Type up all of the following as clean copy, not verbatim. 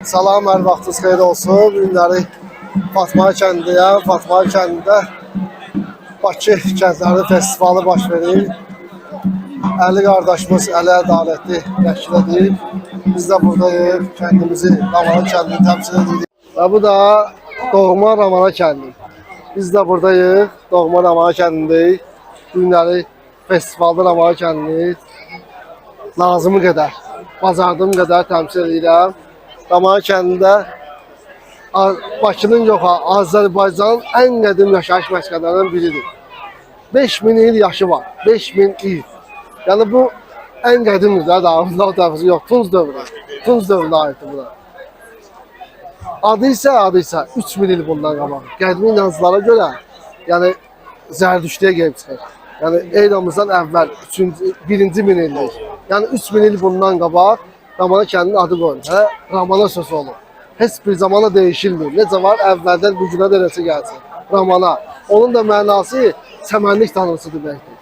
Salam, hər vaxtınız xeyir olsun. Bu günləri Fatma kəndindəyəm. Fatma kəndində Bakı Kəndləri Festivalı baş verir. Əli qardaşımız Əli Ədalətli təşkil edir. Biz də buradayıq, kəndimizi, Ramana kəndini təmsil edirik. Və bu da doğma Ramana kəndi. Biz də buradayıq, doğma Ramana kəndindəyik. Bu günləri festivalda Ramana kəndini lazımı qədər, bacardığım qədər təmsil edirəm. Ramana kəndində Bakının yox, Azərbaycanın ən qədim yaşayış məskənlərindən biridir. 5000 il yaşı var, 5000 il. Yəni bu ən qədimdir də, daha təfəssü yox, Tunc dövrünə aiddir buna. Adı isə 3000 il bundan qabaq. Qədimi inancılara görə, yəni Zərdüştliyə gəlib çıxır. Yəni eramızdan əvvəl 1-ci min illik. Yəni 3000 il bundan qabaq Ramana kəndinin adı qoyulur. Ramana sözü olur. Heç bir zamana dəyişilmir. Necə var, əvvəldən bu günə də eləsi gəlsin. Ramana. Onun da mənası çəmənlik tanrısı deməkdir.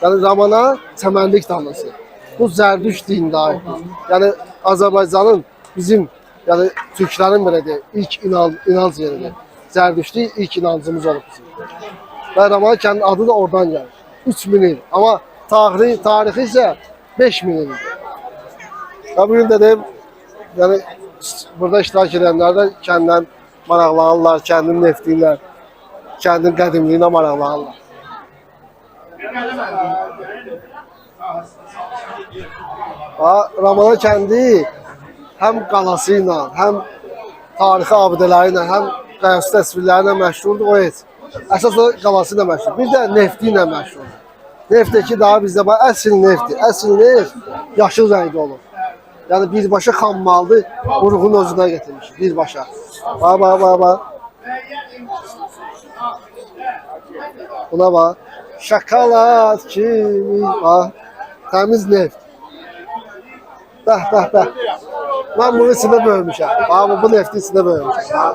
Yəni Ramana çəmənlik tanrısı. Bu Zərdüşt dinində aiddir. Yəni Azərbaycanın bizim, yəni türklərin belə deyək, ilk inanc yeridir. Zərdüştlik ilk inancımız olub bizim. Və Ramana kəndinin adı da oradan gəlir. 3000 il. Amma tarixi isə 5000 ildir. Və bugün də deyim, yəni burada iştirak edənlər də kəndən maraqlanırlar, kəndin neftiylə, kəndin qədimliyinə maraqlanırlar. Ramana kəndi həm qalası ilə, həm tarixi abidələri ilə, həm qəyyası təsvirləri ilə məşhurdur, o heç. Əsas o qalası ilə məşhurdur. Bir də nefti ilə məşhurdur. Neftdəki daha bizdə var, əsl neftdir. Əsl neft yaşıl rəngdə olur. Yəni birbaşa xammaldır, buruğun özünə getirmiş, birbaşa. Bax. Buna bax. Şokolad kimi, bax. Təmiz neft. Bəh. Mən bunu içində bölmüşəm. Bax, bu neftin içində bölmüşəm.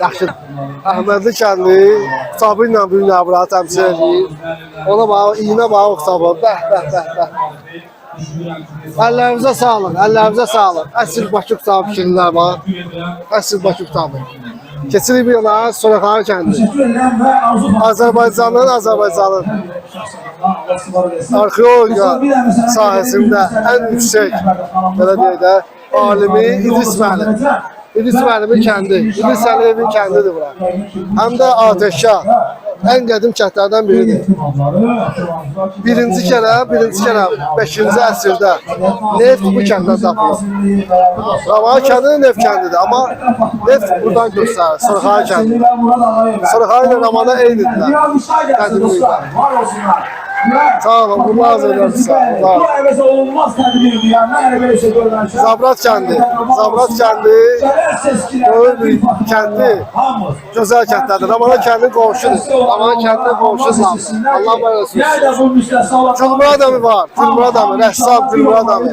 Yaxşı. Əhmədli kəndi kitabı ilə bir nəbra təmsil edir. Ona bax, iynə bax o kitabı. Bəh. Əllərimizə sağlıq. Əsl Bakı kitabı fikirlər var. Əsl Bakı kitabı. Keçirik bir yana Soraxanı kəndi. Azərbaycanın arxeologiya sahəsində ən yüksək, belə deyək də, alimi İdris müəllim. İdris müəllimin kəndi, İdris Əliyevin kəndidir bura. Həm də atəşkar, ən qədim kəndlərdən biridir. Birinci kərə 5-ci əsrdə neft bu kənddən tapılır. Ramana kəndi neft kəndidir, amma neft buradan göstərir, Soraxanı kəndi. Soraxanı ilə Ramana eynidirlər, qədimlikdə. Sağ olun, bunlar hazırlarsa. Zabrat kəndi böyük bir kəndi, gözəl kəndlərdir. Ramana kəndinin qonşudur. Ramana kəndinin qonşudur. Allah bərəsin. Gülmür adamı var, rəssam Gülmür adamı.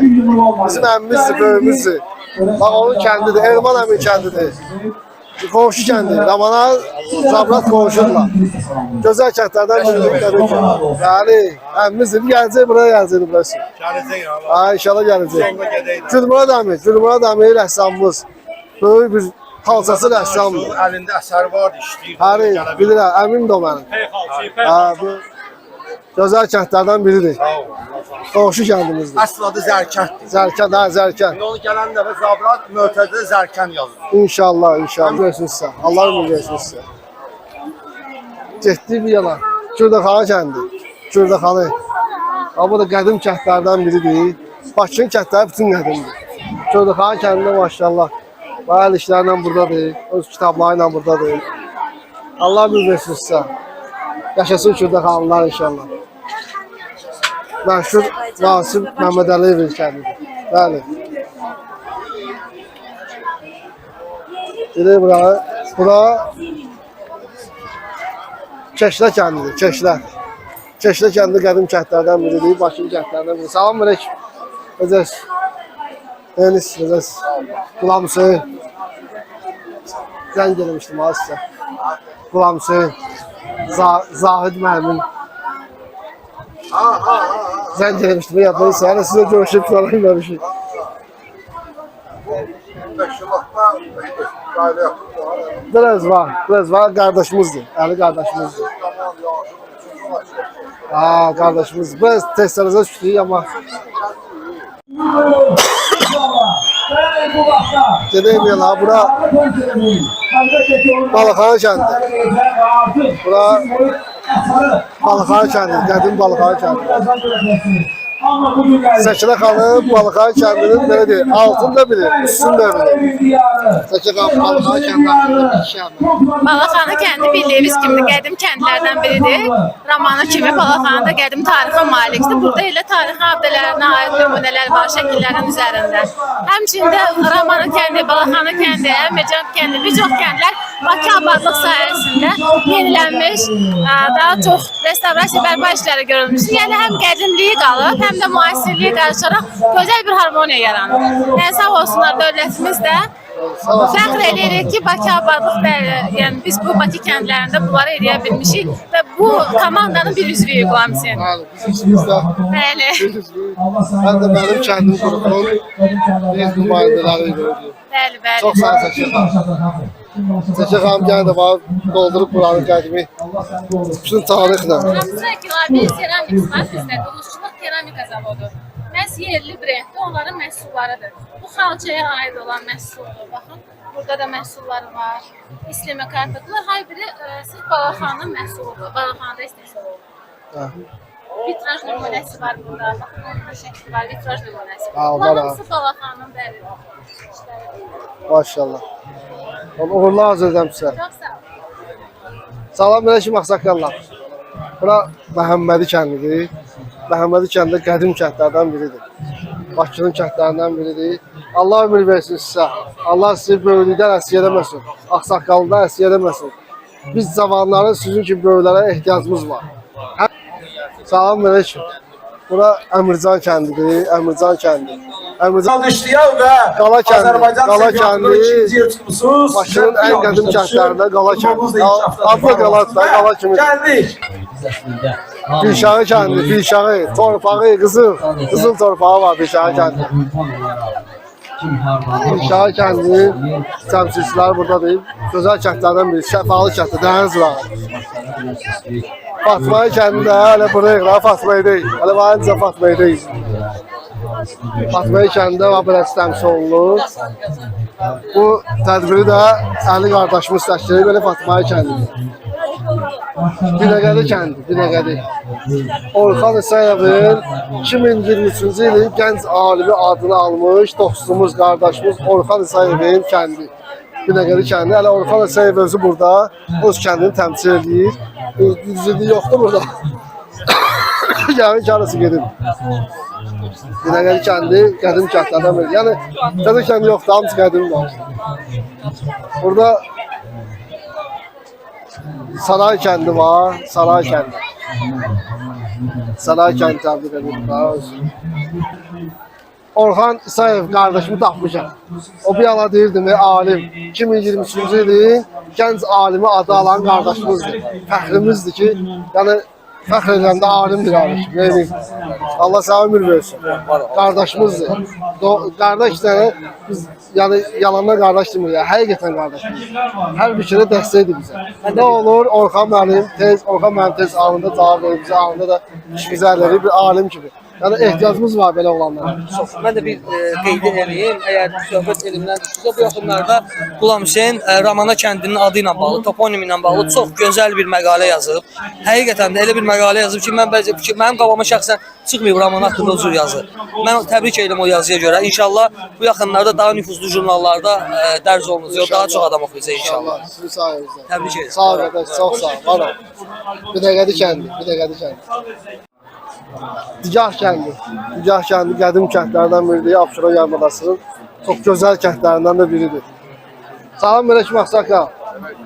Bizim əmmimizdir, böyümüzdür. Bax, onun kəndidir, Elman əmin kəndidir. Qonşu kəndi, Ramana, Zabrat qonşudurlar. Gözəl kəndlərdən biridir təbii ki. Yəni, əmmimizdir, gələcək buraya gələcək. Gələcək ama. İnşallah gələcək. Gülmür adamı rəssamımız. Böyük bir xalçası rəssamdır. Əlində əsər vardı, işləyir. Həri, bilirəm, əmin də o mənim. Gözəl kəndlərdən biridir. Qonşu kəndimizdir. Əsl adı Zərkənddir. Zərkən. Yolu gələn dəfə Zabrat mötədə Zərkən yazır. İnşallah. Görsün sizə. Allah ömür versin sizə. Getdik bir yana. Kürdəxanı kəndi. Kürdəxanı. Bu da qədim kəndlərdən biridir. Bakının kəndləri bütün qədimdir. Kürdəxanı kəndində maşallah. Bəli işlərlə buradadır. Öz kitablarıyla buradadır. Allah ömür versin sizə. Yaşasın Kürdəxanlılar inşallah. Məşhur Nasib Məmməd Əliyevin kəndidir. Bəli. Dedik bura Keşlə kəndidir, Keşlə. Keşlə kəndi qədim kəndlərdən biridir, Bakının kəndlərdən biridir. Salam verək. Necəsiz? Necəsiz? Qulam Hüseyin. Zəng eləmişdim az sizə. Qulam Hüseyin. Zahid müəllimin. Zəng eləmişdim, yadlayırsa. Hələ sizə görüşüb falan görüşük. Meşrubatda qayda yapılır. Biraz var kardeşimizdir. Ali kardeşimizdir. Aa kardeşimiz biraz testlerinize düştü ama dedeyim ya bura Balıkhanı kendi. Bura Balıkhanı kendi. Qədim Balıkhanı kendi. Səkilə xanım Balıkhanı kəndinin belə deyil. Altını da bilir, üstünü de bilir. Səkilə xanım Balıkhanı kəndi haqqında bir şey anlar. Balaxanı kəndi bildiyimiz kimi qədim kəndlərdən biridir. Romanı kimi Balaxanı da qədim tarixə malikdir. Burada elə tarixi abidələrinə aid nümunələr var şəkillərin üzərində. Həmçində Romanı kəndi, Balaxanı kəndi, Əmircan kəndi, bir çox kəndlər Bakı abadlıq sahəsində yenilənmiş, daha çox restavrasiya bərpa işləri görülmüşdür. Yəni həm qədimliyi qalıb, həm də müasirliyi qarışaraq gözəl bir harmoniya yaranır. Yəni sağ olsunlar dövlətimiz də fəxr edirik ki, Bakı abadlıq yəni biz bu Bakı kəndlərində bunları edə bilmişik və bu komandanın bir üzvüyük Qamsin. Biz ikimiz de Bəli. bir üzvüyük. Ben de benim kendim grubum bir nümayendeleri gördüm. Bəli, bəli. Çok sağ ol Səkilə xanım. Səkilə xanım gene de var doldurup buranın qədimi. Bütün tarixle. Hamısı bir keramik var bizdə, Quluşçuluq keramika zavodu. Məhz yerli brenddir, onların məhsullarıdır. Bu xalçaya aid olan məhsuldur. Baxın, burada da məhsulları var. İslimi karpetlər, hər biri sırf Balaxanın məhsuludur. Balaxanada istehsal olunur. Vitraj nümunəsi var burada. Baxın, onun şəkli var, vitraj nümunəsi. Ha, var, Bunlar ha. hamısı Balaxanın bəli. Maşallah. Uğurlar arzu ederim size. Çox sağ olun. Salam aleyküm axsaqqallar. Bura Məhəmmədi kəndidir. Məhəmmədi kəndi qədim kəndlərdən biridir. Bakının kəndlərindən biridir. Allah ömür versin sizə. Allah sizi böyüklükdən əsir eləməsin. Axsaqqallıdan əsir eləməsin. Biz zamanların sizin kimi böyüklərə ehtiyacımız var. Salam aleyküm. Bura Əmircan kəndidir. Əmircan kəndi. Əmircan Alışlayan ve Qala kəndi. Azerbaycan Qala çempiyonluğu kəndi. ikinciye tutmuşsunuz. Bakının en qədim kəndlərində Qala kəndi. Adlı Qala da Qala kimi. Geldik. Pilşağı kendi, Pilşağı, torpağı, kızıl torpağı var Pilşağı kendi. Pilşağı kendinin temsilcileri burada değil. Güzel kəndlərdən biri, şəfalı kəndi, dəniz var. Fatma'yı kendi de hele buraya Fatma'yı değil. Hele var Fatma'yı değil. Fatma'yı kendi de var biraz təmsil olunur. Bu tədbiri də Ali qardaşımız təşkil edib, belə Fatma'yı kendi. Binəqədi kəndi, Binəqədi. Orxan İsayevin 2023-cü ilin gənc alimi adını almış dostumuz, qardaşımız Orxan İsayevin kəndi. Binəqədi kəndi. Hələ Orxan İsayev özü burada öz kəndini təmsil edir. Düzüldüyü yoxdur burada. Yəni karısı gedin. Binəqədi kəndi, qədim kəndlərdən biri. Yəni təzə kəndi yoxdur, hamısı qədim var. Burada Saray kendi var, Saray kendi. Saray kendi təbrik edirəm. Orxan İsayev qardaşımı tapmışam. O bir ala deyirdim, alim. 2023-cü ilin gənc alimi adı alan qardaşımızdır. Fəxrimizdir ki, yəni fəxr edəndə alim bir qardaşım. Allah sənə ömür versin. Qardaşımızdır. Qardaş sənə biz yani yalandan qardaş demiyor ya, həqiqətən qardaşımız. Hər bir şeydə dəstəkdir bizə. Nə olur Orxan müəllim tez anında cavab verir bizə, anında da işimizə əlləri bir alim kimi. Yəni ehtiyacımız var belə olanlara. Mən də bir qeyd edeyim, əgər söhbət elimdən düşürsə, bu yaxınlarda Qulam Hüseyn Ramana kəndinin adı ilə bağlı, toponim ilə bağlı çox gözəl bir məqalə yazıb. Həqiqətən də elə bir məqalə yazıb ki, mənim qabağıma şəxsən çıxmayıb Ramana haqqında o cür yazı. Mən təbrik edirəm o yazıya görə. İnşallah bu yaxınlarda daha nüfuzlu jurnallarda dərc olunacaq, daha çox adam oxuyacaq inşallah. Sizin sayənizdə. Təbrik edirəm. Sağ ol qardaş, çox sağ ol. Var ol. Binəqədi kəndi, Binəqədi kəndi. Digah kəndi qədim kəndlərdən biridir. Abşeron yarımadasının çox gözəl kəndlərindən də biridir. Salam aleyküm axsaqqal.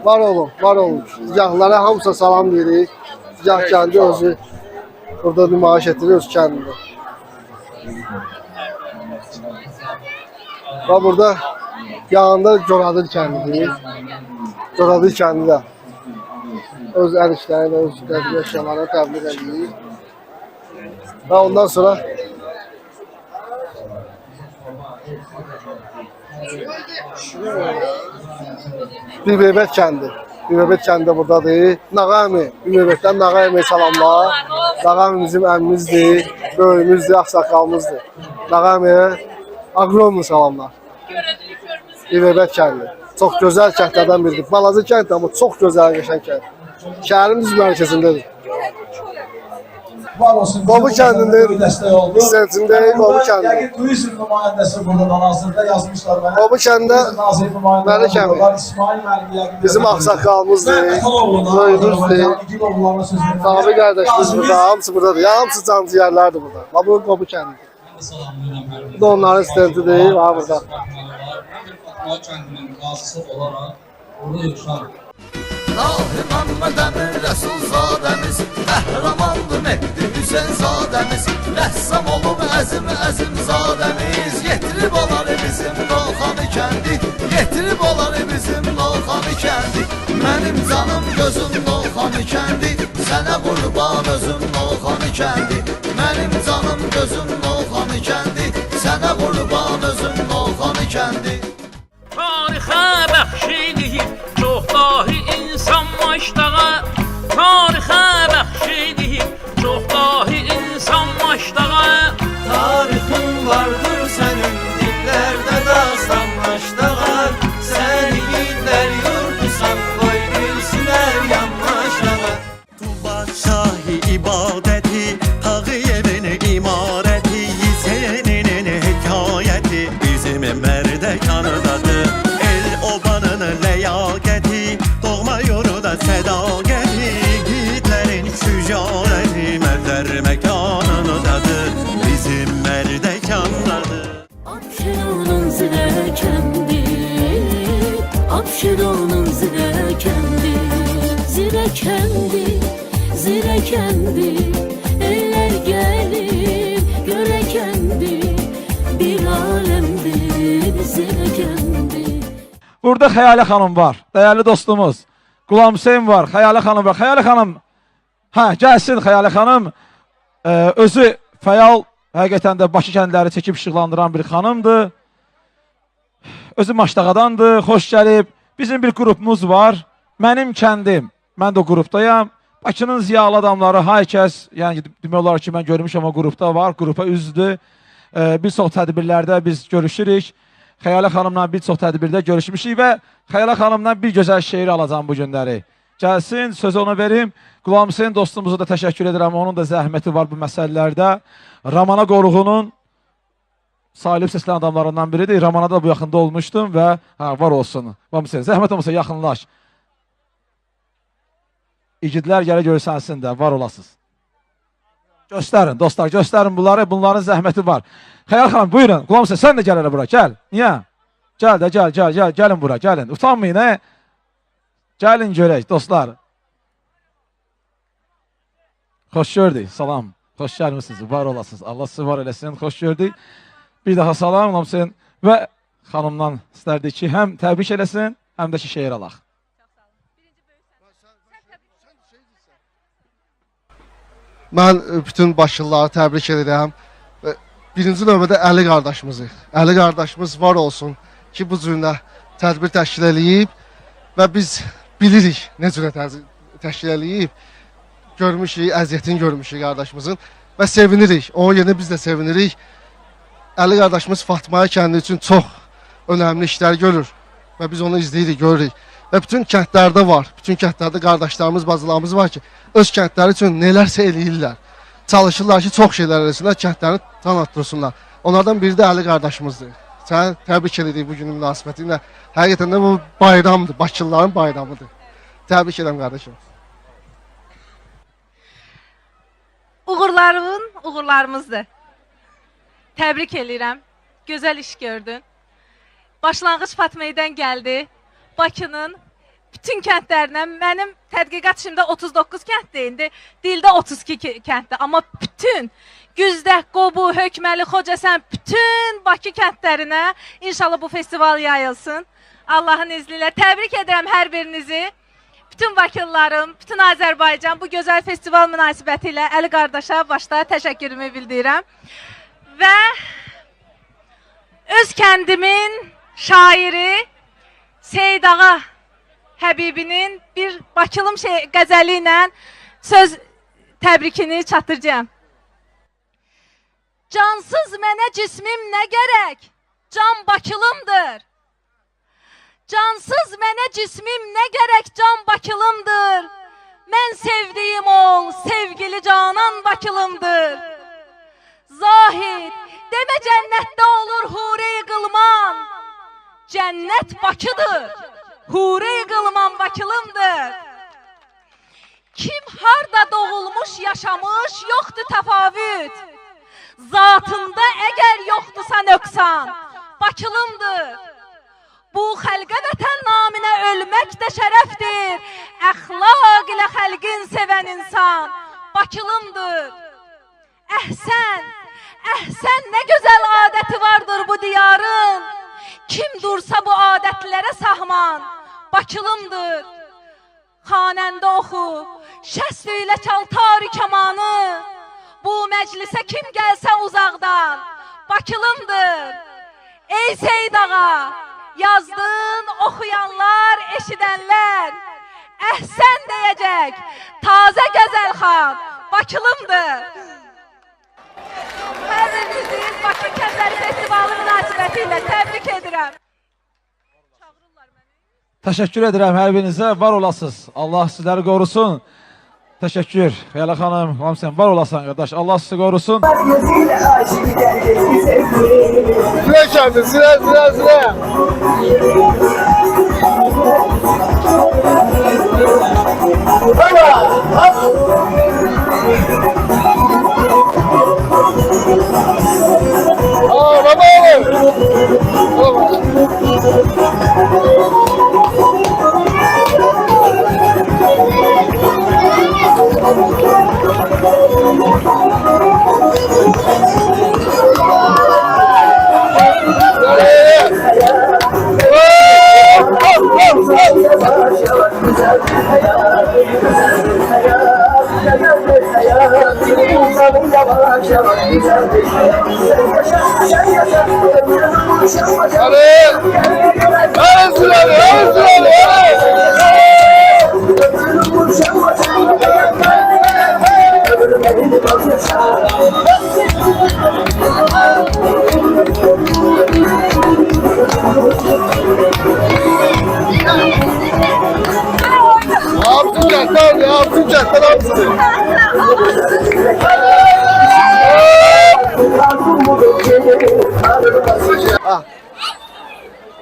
Var olun, var olun. Digahlara hamısına salam deyirik. Digah kəndi özü burada nümayiş etdirir öz kəndini. Və burada yanında Coradır kəndidir. Coradır kəndi də öz əl işlərini, öz qədim əşyalarını təbliğ edir. Və ondan sonra Bibebet kəndi. Bibebet kəndi də buradadır. Nağami, Bibebetdən Nağami salamlar. Nağami bizim əmmimizdir, böyüyümüzdür, ağsaqqalımızdır. Nağamiyə aqromlu salamlar. Bibebet kəndi. Çox gözəl kəndlərdən biridir. Balaca kənd amma çox gözəl qəşəng kənd. Şəhərin düz mərkəzindədir. Var olsun. Qobu kəndində Dəstək oldu. hissəsindəyik, Qobu kəndi. Yəqin turizm nümayəndəsi buradan hazırda yazmışlar mənə. Qobu kəndə Nazir nümayəndəsi Məlik əmi. buradalar. İsmail müəllim yəqin. bizim ağsaqqalımızdır, Məhmətoğlu'na, böyüyümüzdür. İgiloğullarına sözünü. Sabi qardaşımız burada, hamısı buradadır. Ya hamısı canciyərlərdir burada. Ha bu Qobu kəndi. Bu da onların stentidir, var burada. Fatma kəndinin qazısı olaraq burada yaşar. Dahi Məmməd Əmin Rəsulzadəmiz Qəhrəmandı Mehdi Hüseynzadəmiz Rəssam olub əzim zadəmiz Yetirib olar bizim Loxanı kəndi Yetirib olar bizim Loxanı kəndi Mənim canım gözüm Loxanı kəndi Sənə qurban özüm Loxanı kəndi Mənim canım gözüm Loxanı kəndi Sənə qurban özüm Loxanı kəndi Tarixə bəxş edib çox dahi insan maçdağa Tarixə bəxş edib çox dahi insan maçdağa Tarixin vardır sənin dillərdə dastanlaşdağa Sən igidlər yurdusan qoy bilsinlər yanlaşdağa Tuba şahi ibadəti Tağıyevin imarəti Senin hekayəti bizim mərdəkanıdadır El obanın ləyaqəti Doğma yurda sədaqəti Yiğitlərin şücarəti Mərdər məkanındadır bizim mərdəkandadır Abşeronun zirəkendi Abşeronun zirəkendi Zirəkendi, zirəkendi Eller gelip görəkendi Bir alemdir zirəkendi Burada Xəyalə xanım var, dəyərli dostumuz. Qulam Hüseyin var, Xəyalə xanım var. Xəyalə xanım, gəlsin Xəyalə xanım. Özü fəal, həqiqətən də Bakı kəndləri çəkib işıqlandıran bir xanımdır. Özü Maçdağadandır, xoş gəlib. Bizim bir qrupumuz var, Mənim Kəndim. Mən də o qrupdayam. Bakının ziyalı adamları, kəs, yəni demək olar ki, mən görmüşəm o qrupda var, qrupa üzdür. Bir çox tədbirlərdə biz görüşürük. Xəyalə xanımla bir çox tədbirdə görüşmüşük və Xəyalə xanımdan bir gözəl şeir alacağım bu günləri. Gəlsin, sözü ona verim. Qulam Hüseyin dostumuza da təşəkkür edirəm. Onun da zəhməti var bu məsələlərdə. Ramana Qoruğunun salib səslən adamlarından biridir. Ramana da bu yaxında olmuşdum və var olsun. Qulam Hüseyin, zəhmət olmasa yaxınlaş. İgidlər gələ görsənsin də, var olasınız. Göstərin, dostlar, göstərin bunları. Bunların zəhməti var. Xəyal xanım, buyurun. Qulam Hüseyin, sən də gəl elə bura, gəl. Niyə? Gəl də, gəl. Gəlin bura, gəlin. Utanmayın, hə? Gəlin görək, dostlar. Xoş gördük, salam. Xoş gəlmişsiniz, var olasınız. Allah sizi var eləsin, xoş gördük. Bir daha salam, Qulam Hüseyin. Və xanımdan istərdik ki, həm təbrik eləsin, həm də ki, şeir alaq. Mən bütün Bakılıları təbrik edirəm. Birinci növbədə Əli qardaşımızı. Əli qardaşımız var olsun ki, bu cürlə tədbir təşkil edib və biz bilirik nə cürə təşkil edib. Görmüşük, əziyyətini görmüşük qardaşımızın və sevinirik. O yerinə biz də sevinirik. Əli qardaşımız Fatmaya kəndi üçün çox önəmli işlər görür və biz onu izləyirik, görürük. Və bütün kəndlərdə var, bütün kəndlərdə qardaşlarımız, bacılarımız var ki, öz kəndləri üçün nelərsə eləyirlər. Çalışırlar ki, çox şeylər eləsinlər, kəndlərini tanıtdırsınlar. Onlardan biri də Əli qardaşımızdır. Səni təbrik edirik bu günün münasibəti ilə. Həqiqətən də bu bayramdır, Bakılıların bayramıdır. Təbrik edirəm qardaşım. Uğurlarımızdır. Təbrik edirəm. Gözəl iş gördün. Başlanğıc Fatmeydən gəldi. Bakının bütün kəndlərindən, mənim tədqiqat işimdə 39 kənddir indi, dildə 32 kənddir. Amma bütün Güzdək, Qobu, Hökməli, Xocasən, bütün Bakı kəndlərinə inşallah bu festival yayılsın. Allahın izni ilə təbrik edirəm hər birinizi. Bütün Bakılılarım, bütün Azərbaycan bu gözəl festival münasibəti ilə Əli qardaşa başda təşəkkürümü bildirirəm. Və öz kəndimin şairi Seyid Ağa Həbibinin bir Bakılım qəzəli ilə söz təbrikini çatdıracağam. Cansız mənə cismim nə gərək? Can Bakılımdır. Cansız mənə cismim nə gərək? Can Bakılımdır. Mən sevdiyim ol, sevgili canan Bakılımdır. Zahid, demə cənnətdə olur huri qılman. Cənnət Bakıdır, huri qılman Bakılımdır. Kim harda doğulmuş, yaşamış, yoxdur təfavüt. Zatında əgər yoxdursa nöqsan, Bakılımdır. Bu xəlqə vətən naminə ölmək də şərəfdir. Əxlaq ilə xəlqin sevən insan, Bakılımdır. Əhsən, əhsən nə gözəl adəti vardır bu diyarın. Kim dursa bu adətlərə sahman, Bakılımdır. Xanəndə oxu, şəst ilə çal tarı kamanı. Bu məclisə kim gəlsə uzaqdan, Bakılımdır. Ey Seyid Ağa, yazdın oxuyanlar, eşidənlər. Əhsən deyəcək, tazə gözəl xan, Bakılımdır. Hər birinizi Bakı Kəndləri Festivalı münasibəti ilə təbrik edirəm. Təşəkkür edirəm hər birinizə, var olasınız. Allah sizləri qorusun. Təşəkkür. Xəyalə xanım, Hamsən, var olasan qardaş. Allah sizi qorusun. Sıra çaldı, sıra.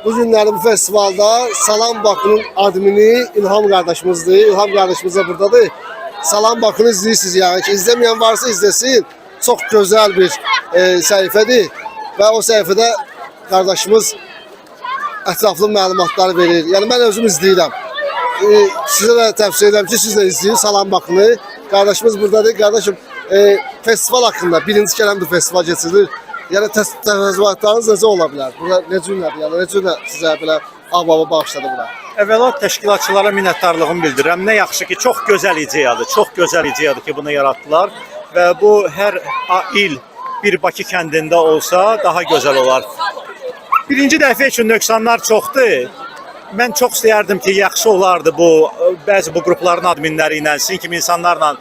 Bu günləri bu festivalda Salam Bakının admini İlham qardaşımızdır. İlham qardaşımız da buradadır. Salam Bakını izləyirsiniz yəni ki, izləməyən varsa izləsin. Çox gözəl bir səhifədir və o səhifədə qardaşımız ətraflı məlumatları verir. Yəni mən özüm izləyirəm. Sizə də tövsiyə edirəm ki, siz də izləyin Salam Bakını. Qardaşımız buradadır. Qardaşım, festival haqqında birinci kələmdir festival keçirilir. Yəni təsəvvüratlarınız necə ola bilər? Burada necə nədir? Yəni necə sizə belə ababa bağışladı bura? Əvvəla təşkilatçılara minnətdarlığımı bildirirəm. Nə yaxşı ki, çox gözəl ideyadır. Çox gözəl ideyadır ki, bunu yaratdılar və bu hər il bir Bakı kəndində olsa daha gözəl olar. Birinci dəfə üçün nöqsanlar çoxdur. Mən çox istəyərdim ki, yaxşı olardı bu bəzi bu qrupların adminləri ilə, sizin kimi insanlarla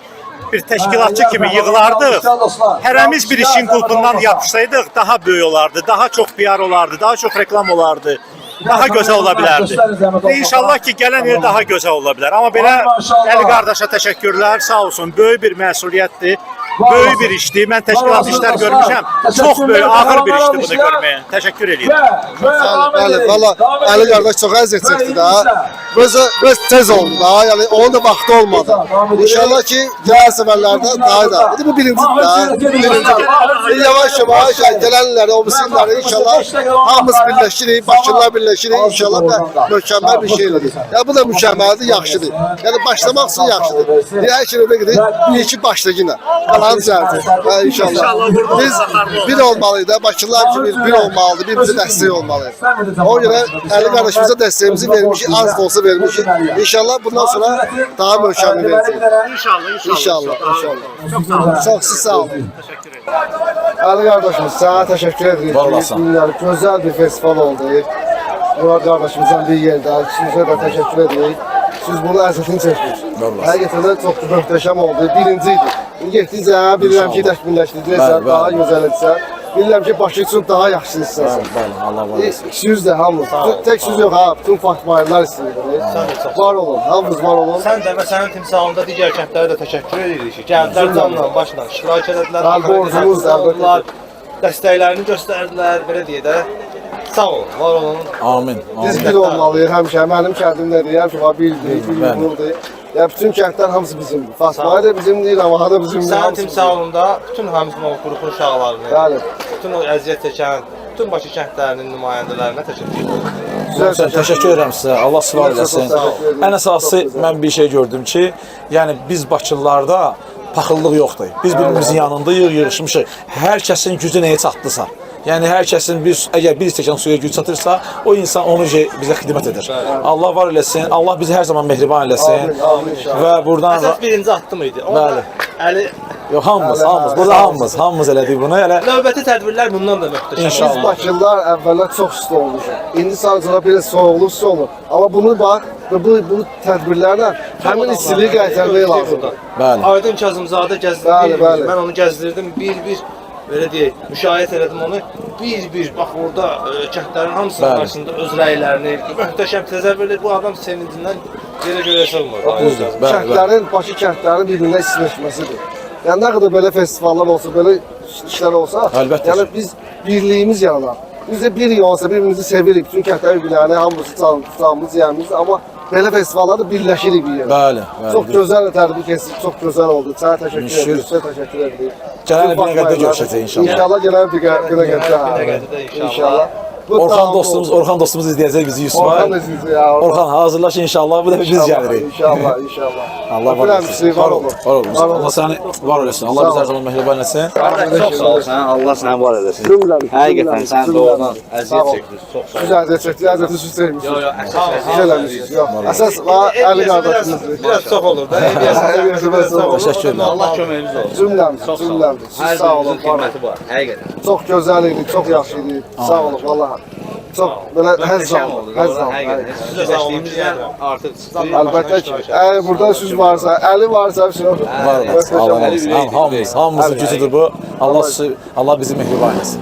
bir təşkilatçı kimi yığılardıq. Hərəmiz bir işin qulpundan yapışsaydıq daha böyük olardı, daha çox PR olardı, daha çox reklam olardı. Daha gözəl ola bilərdi. Və inşallah ki, gələn il daha gözəl ola bilər. Amma belə Əli qardaşa təşəkkürlər, sağ olsun. Böyük bir məsuliyyətdir, böyük bir işdir. Mən təşkilat işlər görmüşəm. Çox böyük, ağır bir işdir bunu görməyə. Təşəkkür edirəm. Bəli, valla Əli qardaş çox əziyyət çəkdi də. Biraz tez oldu da, yəni onun da vaxtı olmadı. İnşallah ki, gələn səfərlərdə daha da. Bu birincidir də. Yavaş-yavaş gələnləri, o misilləri inşallah hamımız birləşirik, Bakılılar birləşirik inşallah da mükəmməl bir şey olur. Ya bu da mükəmməldir, yaxşıdır. Yəni başlamaq üçün yaxşıdır. Hər şeydə gedir, bir iki başlayın. Qalan düzəldir. İnşallah. Biz bir olmalıyıq da, Bakılılar kimi bir olmalıdır, birbirimize dəstək olmalıyıq. O görə Əli qardaşımıza dəstəyimizi vermişik, az da olsa vermişik. İnşallah bundan sonra daha mükəmməl verəcəyik. İnşallah. Çox sağ olun. Əli qardaşımız, sənə təşəkkür edirik. Günlər gözəl bir festival oldu. Murat kardeşimizden bir yerdə. Sizə də təşəkkür edirik. Siz bunu əziyyətini çəkdiniz. Həqiqətən də çox möhtəşəm oldu. Birinciydi. Getdikcə bilirəm ki, təkmilləşdirəcəksən, daha gözəl etsən. Bilirəm ki, Bakı üçün daha yaxşı istəyirsən. Bəli, Allah var olsun. Siz də hamınız. Tək siz yox ha, bütün fatmaylar istəyir. Var olun, hamınız var olun. Sən də və sənin timsalında digər kəndlərə də təşəkkür edirik ki, gəldilər canla, başla iştirak etdilər. Borcumuzdur. Dəstəklərini göstərdilər, belə deyə də. Sağ olun, var olun. Amin. Biz bir olmalıyıq həmişə. Mənim kəndimdə deyirəm ki, var birdir, bir yurdumdur. Ya bütün kəndlər hamısı bizimdir. Fatmaya da bizimdir, Ramaha da bizimdir. Sənin timsalında bütün həmsin o qrupun uşaqlarını, bütün o əziyyət çəkən, bütün Bakı kəndlərinin nümayəndələrinə təşəkkür edirəm. Təşəkkür edirəm sizə. Allah sivar eləsin. Ən əsası mən bir şey gördüm ki, yəni biz Bakılılarda paxıllıq yoxdur. Biz birimizin yanındayıq, yığışmışıq. Hər kəsin gücü nəyə çatdısa. Yəni hər kəsin əgər bir stəkan suya güc çatırsa, o insan onu bizə xidmət edir. Allah var eləsin, Allah bizi hər zaman mehriban eləsin. Və buradan əsas birinci addım idi. Bəli. Əli yox, hamımız, burada hamımız elədik bunu. Növbəti tədbirlər bundan da möhtəşəm. Biz Bakılılar əvvəllər çox isti olmuşuq. İndi sadəcə biraz soyuqluq su olur. Amma bunu bax, bu tədbirlərlə həmin istiliyi qaytarmaq lazımdır. Aydın Kazımzadə gəzdirdi. Mən onu gəzdirdim bir-bir. Belə deyək, müşahidə elədim onu. Bir-bir, bax orada kəndlərin hamısının qarşısında öz rəylərini, möhtəşəm təsəvvürlər, bu adam sevincindən yerə görə sığmır. Kəndlərin, Bakı kəndlərinin bir-birinə istiləşməsidir. Yəni nə qədər belə festivallar olsa, belə işlər olsa, yəni biz birliyimiz yaranar. Biz də bir olsa, birbirimizi sevirik, bütün kəndlər bir-birini, hamımızı tutamız, yiyəmiz, amma belə festivallarda birləşirik bir yerdə. Bəli. Çox gözəl tərbiyyə keçdik, çox gözəl oldu. Sənə təşəkkür edirik, sizə təşəkkür edirik. Gələn bir qədər görüşəcək inşallah. İnşallah gələn bir qədər inşallah. Orxan dostumuz izləyəcək bizi Yusuf'a. Orxan hazırlaş inşallah, bu da biz gəlirik. İnşallah. Allah var olsun. Var olun. Allah səni var eləsin. Allah biz hər zaman mehriban eləsin. Çox sağ ol sən, Allah səni var eləsin. Həqiqətən sən doğrudan əziyyət çəkdiniz. Çox sağ ol. Siz əziyyət çəkdiniz, əziyyəti siz çəkmişsiniz. Əsas Əli qardaşımızdır. Biraz çox olur da. Təşəkkür edirəm. Allah köməyimiz olsun. Cümləmiz. Siz sağ olun. Həqiqətən. Çox gözəl idi, çox yaxşı idi. Sağ olun, vallahi. Çox belə həzz aldım. Sizə sağolmuşlar artıq. Əlbəttə ki, burada siz varsa, Əli varsa, var. Hamımızın gücüdür bu. Allah bizi mehriban eləsin.